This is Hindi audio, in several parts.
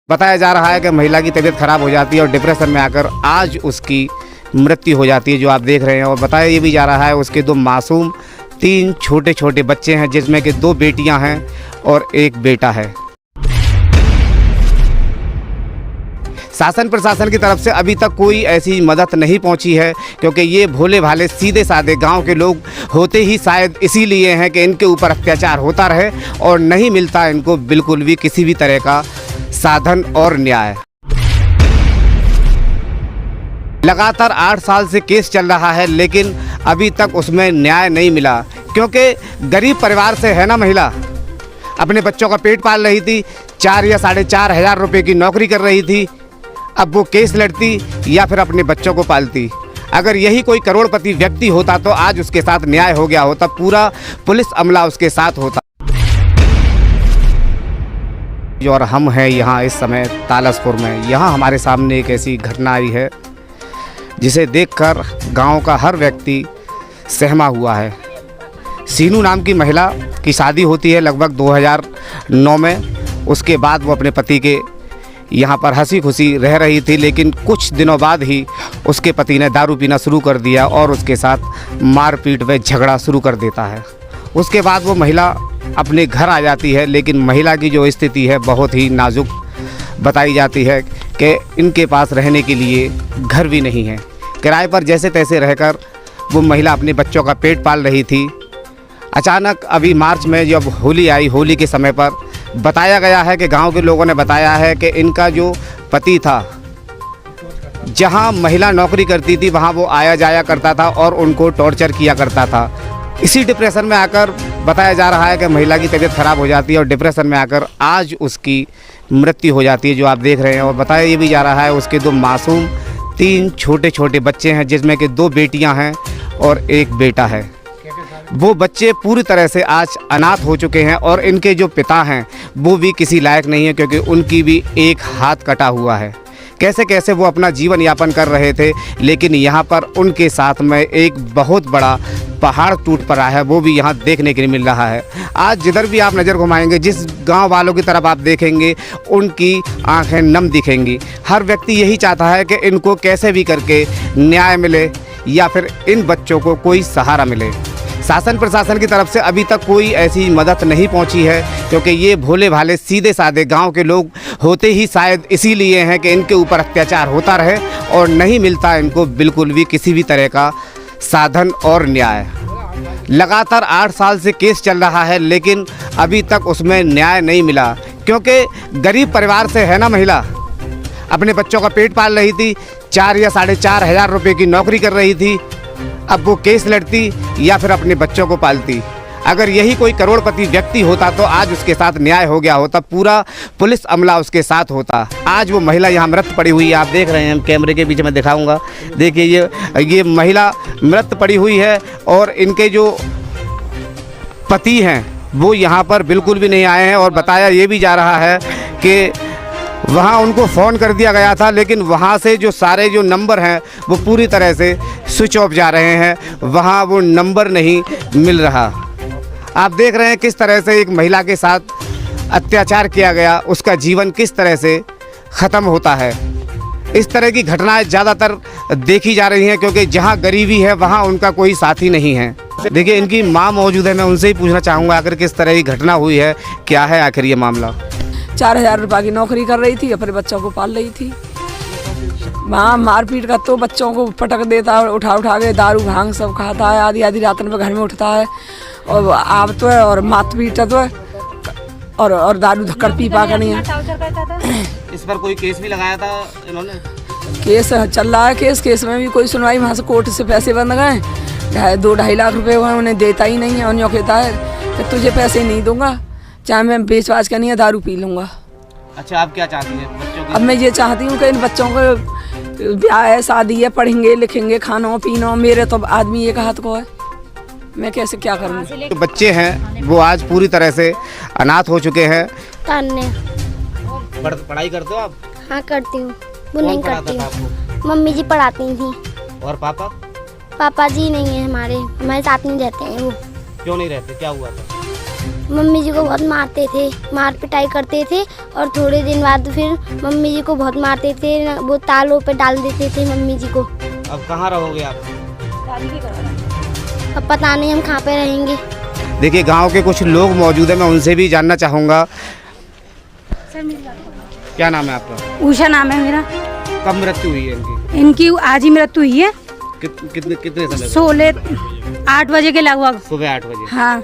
बताया जा रहा है कि महिला की तबीयत खराब हो जाती है और डिप्रेशन में आकर आज उसकी मृत्यु हो जाती है, जो आप देख रहे हैं। और बताया ये भी जा रहा है उसके दो मासूम 3 छोटे छोटे बच्चे हैं, जिसमें कि 2 बेटियां हैं और 1 बेटा है। शासन प्रशासन की तरफ से अभी तक कोई ऐसी मदद नहीं पहुंची है, क्योंकि ये भोले भाले सीधे साधे गांव के लोग होते ही शायद इसीलिए हैं कि इनके ऊपर अत्याचार होता रहे और नहीं मिलता इनको बिल्कुल भी किसी भी तरह का साधन और न्याय। लगातार 8 साल से केस चल रहा है, लेकिन अभी तक उसमें न्याय नहीं मिला, क्योंकि गरीब परिवार से है ना महिला, अपने बच्चों का पेट पाल रही थी, 4 या 4.5 हज़ार रुपये की नौकरी कर रही थी। अब वो केस लड़ती या फिर अपने बच्चों को पालती। अगर यही कोई करोड़पति व्यक्ति होता तो आज उसके साथ न्याय हो गया होता, पूरा पुलिस अमला उसके साथ होता। और हम हैं यहाँ इस समय तालसपुर में। यहाँ हमारे सामने एक ऐसी घटना आई है जिसे देखकर गांव का हर व्यक्ति सहमा हुआ है। सीनू नाम की महिला की शादी होती है लगभग 2009 में। उसके बाद वो अपने पति के यहाँ पर हंसी खुशी रह रही थी, लेकिन कुछ दिनों बाद ही उसके पति ने दारू पीना शुरू कर दिया और उसके साथ मारपीट व झगड़ा शुरू कर देता है। उसके बाद वो महिला अपने घर आ जाती है, लेकिन महिला की जो स्थिति है बहुत ही नाजुक बताई जाती है कि इनके पास रहने के लिए घर भी नहीं है। किराए पर जैसे तैसे रहकर वो महिला अपने बच्चों का पेट पाल रही थी। अचानक अभी मार्च में जब होली आई, होली के समय पर बताया गया है कि गांव के लोगों ने बताया है कि इनका जो पति था, जहां महिला नौकरी करती थी वहां वो आया जाया करता था और उनको टॉर्चर किया करता था। इसी डिप्रेशन में आकर बताया जा रहा है कि महिला की तबीयत खराब हो जाती है और डिप्रेशन में आकर आज उसकी मृत्यु हो जाती है, जो आप देख रहे हैं। और बताया ये भी जा रहा है उसके 2 मासूम 3 छोटे छोटे बच्चे हैं, जिसमें कि 2 बेटियां हैं और 1 बेटा है। वो बच्चे पूरी तरह से आज अनाथ हो चुके हैं और इनके जो पिता हैं वो भी किसी लायक नहीं है, क्योंकि उनकी भी 1 हाथ कटा हुआ है। कैसे कैसे वो अपना जीवन यापन कर रहे थे, लेकिन यहाँ पर उनके साथ में एक बहुत बड़ा पहाड़ टूट पड़ा है, वो भी यहाँ देखने के लिए मिल रहा है। आज जिधर भी आप नज़र घुमाएंगे, जिस गांव वालों की तरफ आप देखेंगे, उनकी आंखें नम दिखेंगी। हर व्यक्ति यही चाहता है कि इनको कैसे भी करके न्याय मिले या फिर इन बच्चों को कोई सहारा मिले। शासन प्रशासन की तरफ से अभी तक कोई ऐसी मदद नहीं पहुंची है, क्योंकि ये भोले भाले सीधे साधे गांव के लोग होते ही शायद इसीलिए हैं कि इनके ऊपर अत्याचार होता रहे और नहीं मिलता इनको बिल्कुल भी किसी भी तरह का साधन और न्याय। लगातार 8 साल से केस चल रहा है, लेकिन अभी तक उसमें न्याय नहीं मिला, क्योंकि गरीब परिवार से है ना महिला, अपने बच्चों का पेट पाल रही थी, 4 या 4.5 हज़ार रुपये की नौकरी कर रही थी। अब वो केस लड़ती या फिर अपने बच्चों को पालती। अगर यही कोई करोड़पति व्यक्ति होता तो आज उसके साथ न्याय हो गया होता, पूरा पुलिस अमला उसके साथ होता। आज वो महिला यहाँ मृत पड़ी हुई है, आप देख रहे हैं, कैमरे के पीछे मैं दिखाऊंगा। देखिए ये महिला मृत पड़ी हुई है और इनके जो पति हैं वो यहाँ पर बिल्कुल भी नहीं आए हैं। और बताया ये भी जा रहा है कि वहाँ उनको फ़ोन कर दिया गया था, लेकिन वहाँ से जो सारे जो नंबर हैं वो पूरी तरह से स्विच ऑफ जा रहे हैं, वहाँ वो नंबर नहीं मिल रहा। आप देख रहे हैं किस तरह से एक महिला के साथ अत्याचार किया गया, उसका जीवन किस तरह से ख़त्म होता है। इस तरह की घटनाएं ज़्यादातर देखी जा रही हैं, क्योंकि जहाँ गरीबी है वहाँ उनका कोई साथी नहीं है। देखिए इनकी माँ मौजूद है, मैं उनसे ही पूछना चाहूँगा आखिर किस तरह की घटना हुई है, क्या है आखिर ये मामला। 4 हज़ार रुपये की नौकरी कर रही थी, अपने बच्चों को पाल रही थी। वहाँ मारपीट का तो बच्चों को पटक देता है, उठा के दारू भांग सब खाता है, आधी आधी रात में घर में उठता है और आप तो है और मात पीटा तो है और दारू धक्कर पी पा कर नहीं है। इस पर कोई केस भी लगाया था इन्होंने? केस चल रहा है, केस में भी कोई सुनवाई। वहाँ से कोर्ट से पैसे बंद गए, 2-2.5 लाख रुपए हुए, उन्हें देता ही नहीं है। और यूँ कहता है कि तुझे पैसे नहीं दूंगा, चाहे मैं बेच बाच कर नहीं है दारू पी लूँगा। अच्छा, आप क्या चाहती हैं बच्चों की? अब मैं ये चाहती हूँ कि इन बच्चों को ब्याह है, शादी है, पढ़ेंगे लिखेंगे, खानो पीनो। मेरे तो आदमी एक हाथ को है, मैं कैसे क्या करूँ। तो बच्चे हैं वो आज पूरी तरह से अनाथ हो चुके हैं। पढ़ाई करते हो आप? हाँ करती हूँ, वो नहीं करती हूँ। मम्मी जी पढ़ाती थी। और पापा? पापा जी नहीं है हमारे साथ नहीं रहते हैं। वो क्यों नहीं रहते, क्या हुआ था? मम्मी जी को बहुत मारते थे, मार पिटाई करते थे और थोड़े दिन बाद फिर मम्मी जी को बहुत मारते थे, वो तालों पे डाल देते थे मम्मी जी को। अब कहाँ रहोगे आप? अब पता नहीं हम कहाँ पे रहेंगे। देखिए गांव के कुछ लोग मौजूद हैं, मैं उनसे भी जानना चाहूँगा। क्या नाम है आपका? उषा नाम है मेरा। कब मृत्यु हुई है इनकी? इनकी आज ही मृत्यु हुई है। कितने समय? 8 बजे के लगभग। सुबह 8 बजे। हाँ,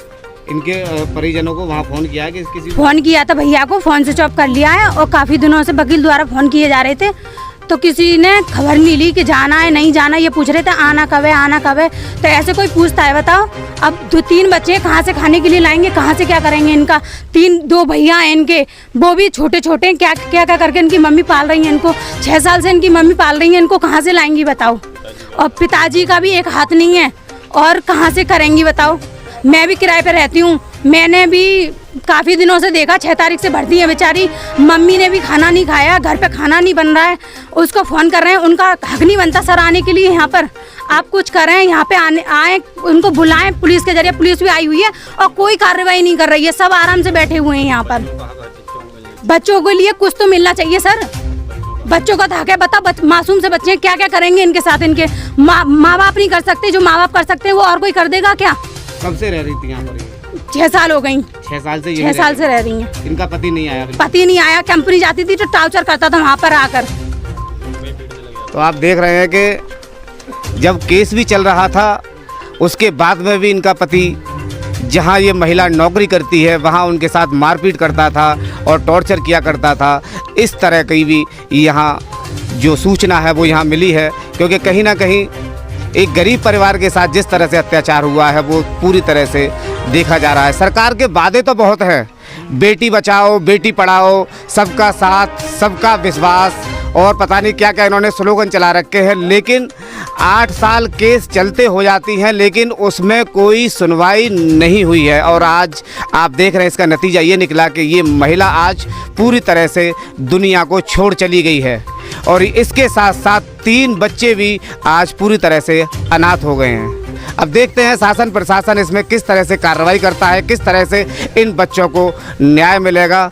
इनके परिजनों को वहाँ फोन किया है कि किसी फोन किया था भैया को, फोन स्विच ऑफ कर लिया है और काफ़ी दिनों से वकील द्वारा फोन किए जा रहे थे, तो किसी ने खबर नहीं ली कि जाना है नहीं जाना। ये पूछ रहे थे आना कब है, आना कब है। तो ऐसे कोई पूछता है बताओ? अब 2-3 बच्चे कहाँ से खाने के लिए लाएंगे, कहाँ से क्या करेंगे? इनका 2 भैया हैं इनके, वो भी छोटे छोटे हैं। क्या क्या क्या करके इनकी मम्मी पाल रही है इनको। 6 साल से इनकी मम्मी पाल रही है इनको, कहाँ से लाएंगी बताओ? और पिताजी का भी एक हाथ नहीं है और कहाँ से करेंगी बताओ? मैं भी किराए पे रहती हूँ, मैंने भी काफ़ी दिनों से देखा। 6 तारीख से भर्ती है बेचारी, मम्मी ने भी खाना नहीं खाया, घर पे खाना नहीं बन रहा है। उसको फ़ोन कर रहे हैं, उनका हक नहीं बनता सर आने के लिए यहाँ पर। आप कुछ करें, यहाँ पे आए, उनको बुलाएं पुलिस के जरिए। पुलिस भी आई हुई है और कोई कार्रवाई नहीं कर रही है, सब आराम से बैठे हुए हैं यहाँ पर। बच्चों के लिए कुछ तो मिलना चाहिए सर। बच्चों का हक है, बता मासूम से बच्चे क्या क्या करेंगे इनके साथ? इनके माँ बाप नहीं कर सकते, जो माँ बाप कर सकते हैं वो और कोई कर देगा क्या? कब से रह रही थी यहाँ पर? 6 साल हो गई। 6 साल से? 6 साल से रह रही हैं। इनका पति नहीं आया? पति नहीं आया, कंपनी जाती थी तो टार्चर करता था वहाँ पर आकर। तो आप देख रहे हैं कि जब केस भी चल रहा था उसके बाद में भी इनका पति जहाँ ये महिला नौकरी करती है वहाँ उनके साथ मारपीट करता था और टॉर्चर किया करता था। इस तरह की भी यहाँ जो सूचना है वो यहाँ मिली है, क्योंकि कहीं ना कहीं एक गरीब परिवार के साथ जिस तरह से अत्याचार हुआ है वो पूरी तरह से देखा जा रहा है। सरकार के वादे तो बहुत हैं, बेटी बचाओ बेटी पढ़ाओ, सबका साथ सबका विश्वास और पता नहीं क्या क्या इन्होंने स्लोगन चला रखे हैं, लेकिन 8 साल केस चलते हो जाती हैं लेकिन उसमें कोई सुनवाई नहीं हुई है। और आज आप देख रहे हैं इसका नतीजा ये निकला कि ये महिला आज पूरी तरह से दुनिया को छोड़ चली गई है और इसके साथ साथ 3 बच्चे भी आज पूरी तरह से अनाथ हो गए हैं। अब देखते हैं शासन प्रशासन इसमें किस तरह से कार्रवाई करता है, किस तरह से इन बच्चों को न्याय मिलेगा।